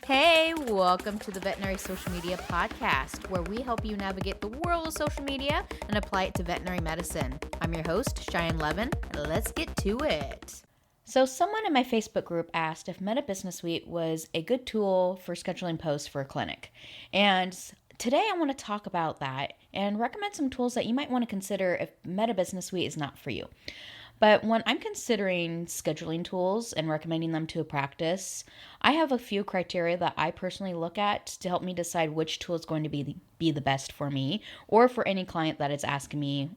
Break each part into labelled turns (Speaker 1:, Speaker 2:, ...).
Speaker 1: Hey, welcome to the Veterinary Social Media Podcast, where we help you navigate the world of social media and apply it to veterinary medicine. I'm your host, Cheyenne Levin, and let's get to it. So someone in my Facebook group asked if Meta Business Suite was a good tool for scheduling posts for a clinic. And today I want to talk about that and recommend some tools that you might want to consider if Meta Business Suite is not for you. But when I'm considering scheduling tools and recommending them to a practice, I have a few criteria that I personally look at to help me decide which tool is going to be the best for me or for any client that is asking me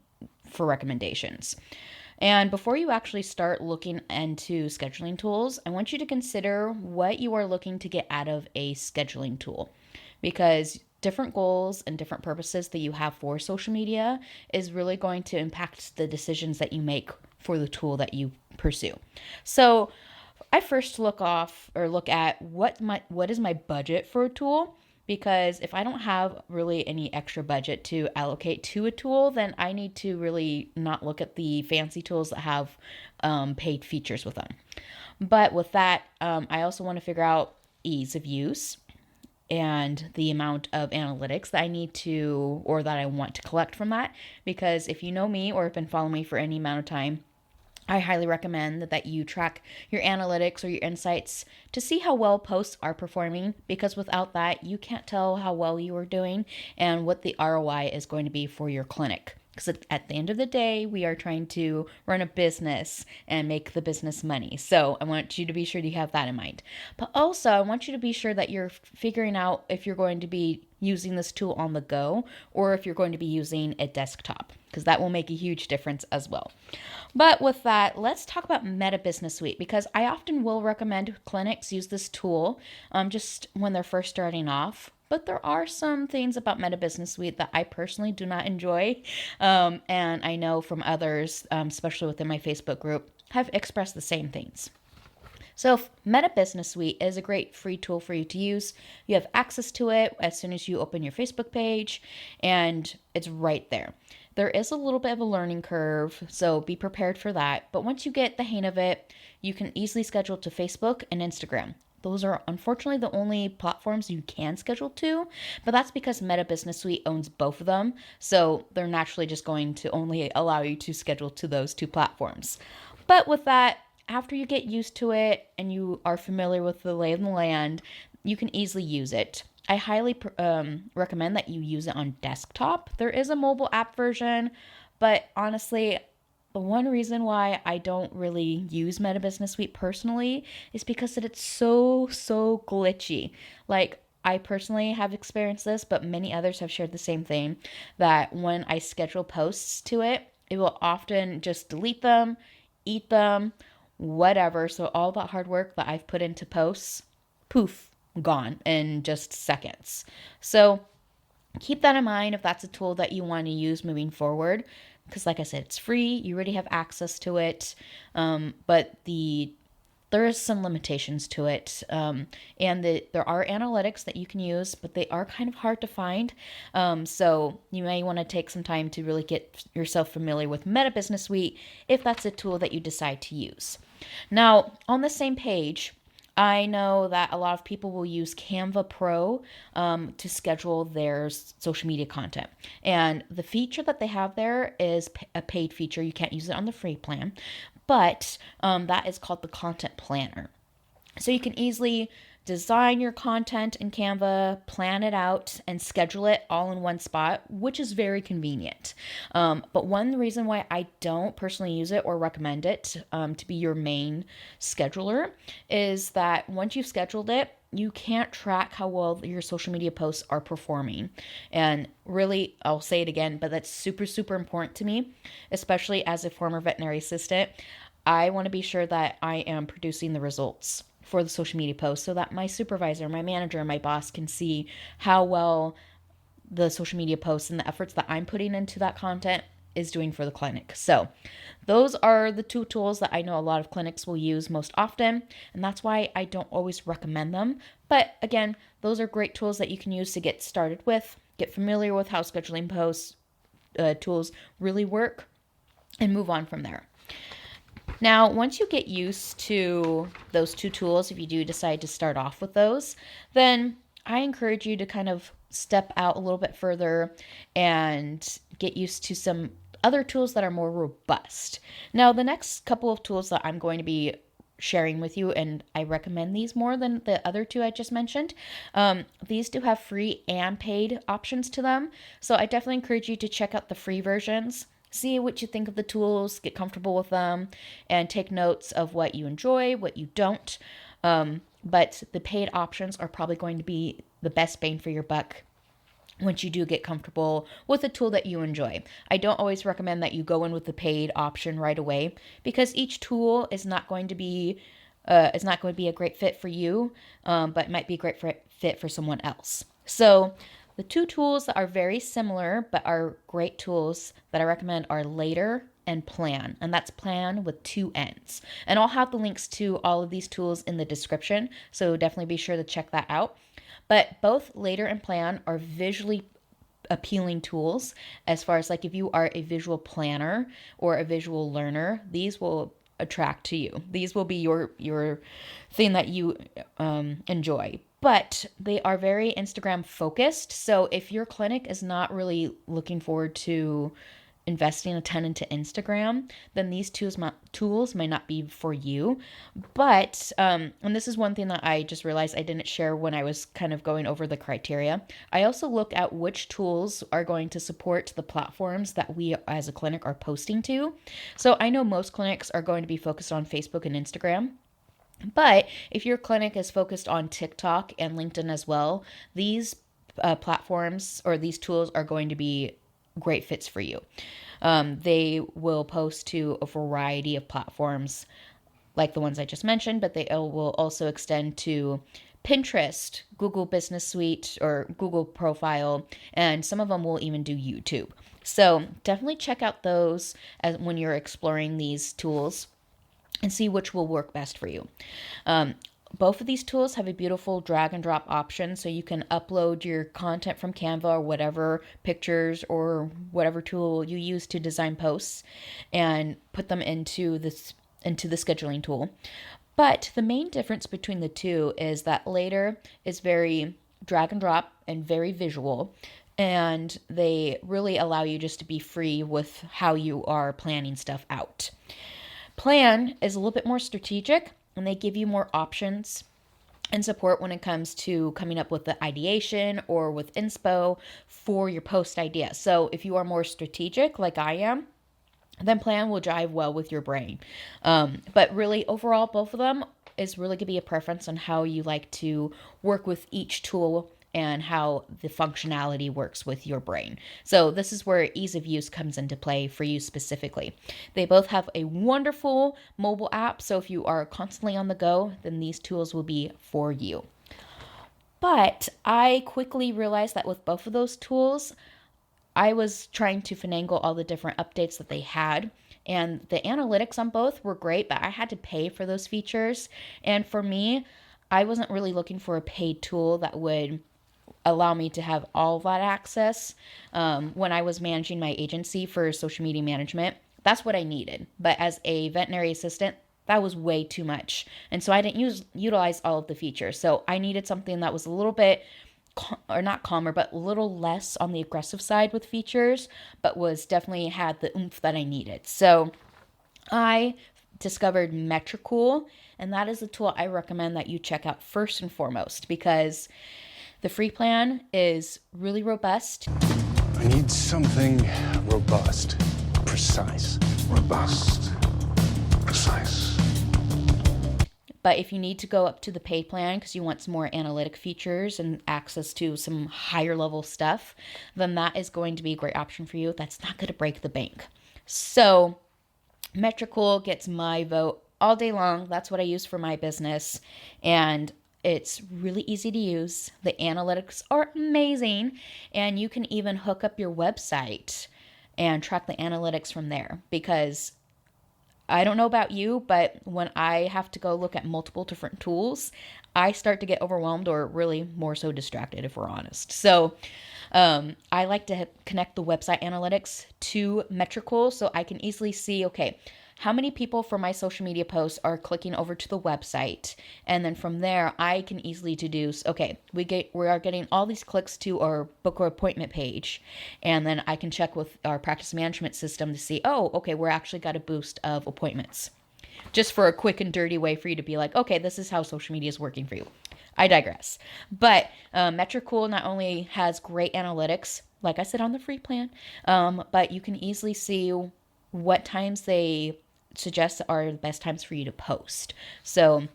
Speaker 1: for recommendations. And before you actually start looking into scheduling tools, I want you to consider what you are looking to get out of a scheduling tool, because different goals and different purposes that you have for social media is really going to impact the decisions that you make for the tool that you pursue. So I first look at what is my budget for a tool, because if I don't have really any extra budget to allocate to a tool, then I need to really not look at the fancy tools that have paid features with them. But with that, I also want to figure out ease of use and the amount of analytics that I need to, or that I want to collect from that. Because if you know me or have been following me for any amount of time, I highly recommend that you track your analytics or your insights to see how well posts are performing, because without that, you can't tell how well you are doing and what the ROI is going to be for your clinic. Because at the end of the day, we are trying to run a business and make the business money. So I want you to be sure you have that in mind. But also, I want you to be sure that you're figuring out if you're going to be using this tool on the go or if you're going to be using a desktop, because that will make a huge difference as well. But with that, let's talk about Meta Business Suite, because I often will recommend clinics use this tool just when they're first starting off. But there are some things about Meta Business Suite that I personally do not enjoy. And I know from others, especially within my Facebook group, have expressed the same things. So Meta Business Suite is a great free tool for you to use. You have access to it as soon as you open your Facebook page, and it's right there. There is a little bit of a learning curve, so be prepared for that. But once you get the hang of it, you can easily schedule to Facebook and Instagram. Those are unfortunately the only platforms you can schedule to, but that's because Meta Business Suite owns both of them. So they're naturally just going to only allow you to schedule to those two platforms. But with that, after you get used to it and you are familiar with the lay of the land, you can easily use it. I highly recommend that you use it on desktop. There is a mobile app version, but honestly, the one reason why I don't really use Meta Business Suite personally is because it's so glitchy. Like, I personally have experienced this, but many others have shared the same thing, that when I schedule posts to it, it will often just delete them, eat them, whatever. So all that hard work that I've put into posts, poof, gone in just seconds. So keep that in mind if that's a tool that you want to use moving forward. Because like I said, it's free. You already have access to it. But there is some limitations to it. And there are analytics that you can use, but they are kind of hard to find. So you may want to take some time to really get yourself familiar with Meta Business Suite if that's a tool that you decide to use. Now, on the same page, I know that a lot of people will use Canva Pro to schedule their social media content. And the feature that they have there is a paid feature. You can't use it on the free plan, but that is called the Content Planner. So you can easily design your content in Canva, plan it out, and schedule it all in one spot, which is very convenient. But one reason why I don't personally use it or recommend it to be your main scheduler is that once you've scheduled it, you can't track how well your social media posts are performing. And really, I'll say it again, but that's super important to me, especially as a former veterinary assistant. I want to be sure that I am producing the results for the social media post so that my supervisor, my manager, and my boss can see how well the social media posts and the efforts that I'm putting into that content is doing for the clinic. So those are the two tools that I know a lot of clinics will use most often, and that's why I don't always recommend them. But again, those are great tools that you can use to get started with, get familiar with how scheduling posts tools really work, and move on from there. Now, once you get used to those two tools, if you do decide to start off with those, then I encourage you to kind of step out a little bit further and get used to some other tools that are more robust. Now, the next couple of tools that I'm going to be sharing with you, and I recommend these more than the other two I just mentioned. These do have free and paid options to them. So I definitely encourage you to check out the free versions, see what you think of the tools, get comfortable with them, and take notes of what you enjoy, what you don't. But the paid options are probably going to be the best bang for your buck once you do get comfortable with a tool that you enjoy. I don't always recommend that you go in with the paid option right away, because each tool is not going to be a great fit for you, but it might be a great fit for someone else. So the two tools that are very similar but are great tools that I recommend are Later and Plan, and that's Plan with two N's. And I'll have the links to all of these tools in the description, so definitely be sure to check that out. But both Later and Plan are visually appealing tools. As far as like if you are a visual planner or a visual learner, these will attract to you. These will be your thing that you enjoy. But they are very Instagram focused. So if your clinic is not really looking forward to investing a ton into Instagram, then these tools may not be for you. But, and this is one thing that I just realized I didn't share when I was kind of going over the criteria. I also look at which tools are going to support the platforms that we as a clinic are posting to. So I know most clinics are going to be focused on Facebook and Instagram. But if your clinic is focused on TikTok and LinkedIn as well, these platforms or these tools are going to be great fits for you. They will post to a variety of platforms like the ones I just mentioned, but they will also extend to Pinterest, Google Business Suite, or Google Profile, and some of them will even do YouTube. So definitely check out those when you're exploring these tools and see which will work best for you. Both of these tools have a beautiful drag and drop option, so you can upload your content from Canva or whatever pictures or whatever tool you use to design posts and put them into the scheduling tool. But the main difference between the two is that Later is very drag and drop and very visual, and they really allow you just to be free with how you are planning stuff out. Plan is a little bit more strategic, and they give you more options and support when it comes to coming up with the ideation or with inspo for your post idea. So if you are more strategic like I am, then Plan will jive well with your brain. But really, overall, both of them is really going to be a preference on how you like to work with each tool and how the functionality works with your brain. So this is where ease of use comes into play for you specifically. They both have a wonderful mobile app, so if you are constantly on the go, then these tools will be for you. But I quickly realized that with both of those tools, I was trying to finagle all the different updates that they had, and the analytics on both were great, but I had to pay for those features. And for me, I wasn't really looking for a paid tool that would allow me to have all that access. When I was managing my agency for social media management, that's what I needed. But as a veterinary assistant, that was way too much. And so I didn't utilize all of the features. So I needed something that was a little bit, or not calmer, but a little less on the aggressive side with features, but was definitely had the oomph that I needed. So I discovered Metricool, and that is the tool I recommend that you check out first and foremost, because the free plan is really robust.
Speaker 2: I need something robust, precise. Robust, precise.
Speaker 1: But if you need to go up to the paid plan because you want some more analytic features and access to some higher level stuff, then that is going to be a great option for you. That's not going to break the bank. So Metricool gets my vote all day long. That's what I use for my business. And it's really easy to use. The analytics are amazing. And you can even hook up your website and track the analytics from there. Because I don't know about you, but when I have to go look at multiple different tools, I start to get overwhelmed, or really more so distracted, if we're honest. So I like to connect the website analytics to Metricool so I can easily see, okay, how many people from my social media posts are clicking over to the website. And then from there, I can easily deduce, okay, we are getting all these clicks to our book or appointment page. And then I can check with our practice management system to see, oh, okay, we're actually got a boost of appointments. Just for a quick and dirty way for you to be like, okay, this is how social media is working for you. I digress. But Metricool not only has great analytics, like I said on the free plan, but you can easily see what times they suggest are the best times for you to post. So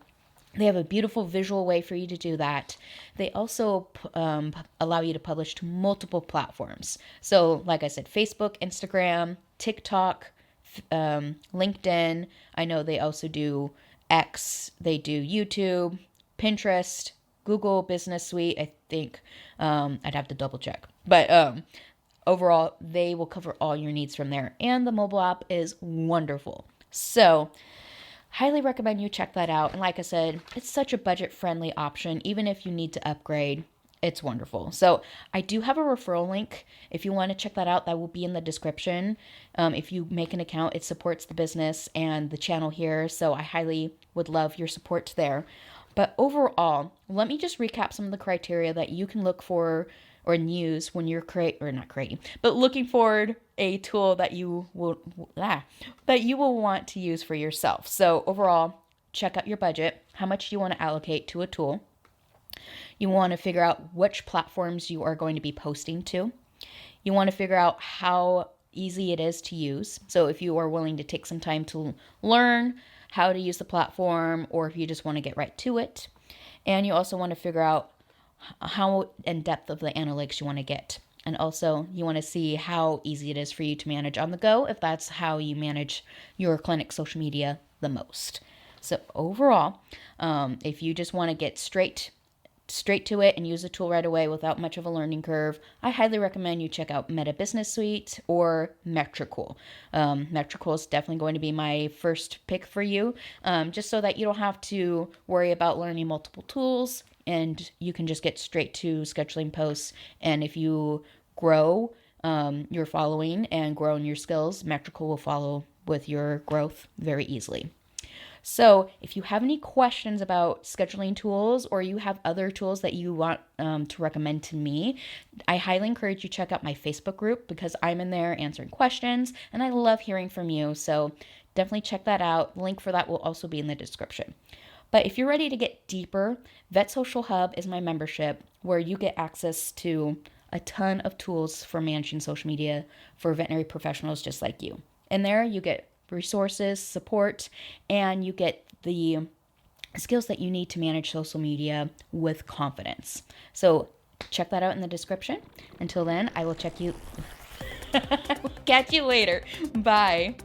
Speaker 1: they have a beautiful visual way for you to do that. They also allow you to publish to multiple platforms. So like I said, Facebook, Instagram, TikTok, LinkedIn. I know they also do X. They do YouTube, Pinterest, Google Business Suite. I think I'd have to double check. But overall, they will cover all your needs from there. And the mobile app is wonderful. So highly recommend you check that out. And like I said, it's such a budget-friendly option. Even if you need to upgrade, it's wonderful. So I do have a referral link. If you want to check that out, that will be in the description. If you make an account, it supports the business and the channel here. So I highly would love your support there. But overall, let me just recap some of the criteria that you can look for or use when you're looking forward a tool that you will want to use for yourself. So overall, check out your budget, how much you want to allocate to a tool. You want to figure out which platforms you are going to be posting to. You want to figure out how easy it is to use. So if you are willing to take some time to learn how to use the platform, or if you just want to get right to it. And you also want to figure out how in depth of the analytics you want to get. And also you want to see how easy it is for you to manage on the go, if that's how you manage your clinic social media the most. So overall, if you just want to get straight to it and use the tool right away without much of a learning curve, I highly recommend you check out Meta Business Suite or Metricool. Metricool is definitely going to be my first pick for you, just so that you don't have to worry about learning multiple tools and you can just get straight to scheduling posts. And if you grow your following and grow in your skills, Metricool will follow with your growth very easily. So if you have any questions about scheduling tools, or you have other tools that you want to recommend to me, I highly encourage you to check out my Facebook group, because I'm in there answering questions and I love hearing from you. So definitely check that out. Link for that will also be in the description. But if you're ready to get deeper, Vet Social Hub is my membership where you get access to a ton of tools for managing social media for veterinary professionals just like you. And there you get resources, support, and you get the skills that you need to manage social media with confidence. So check that out in the description. Until then, I will catch you later. Bye.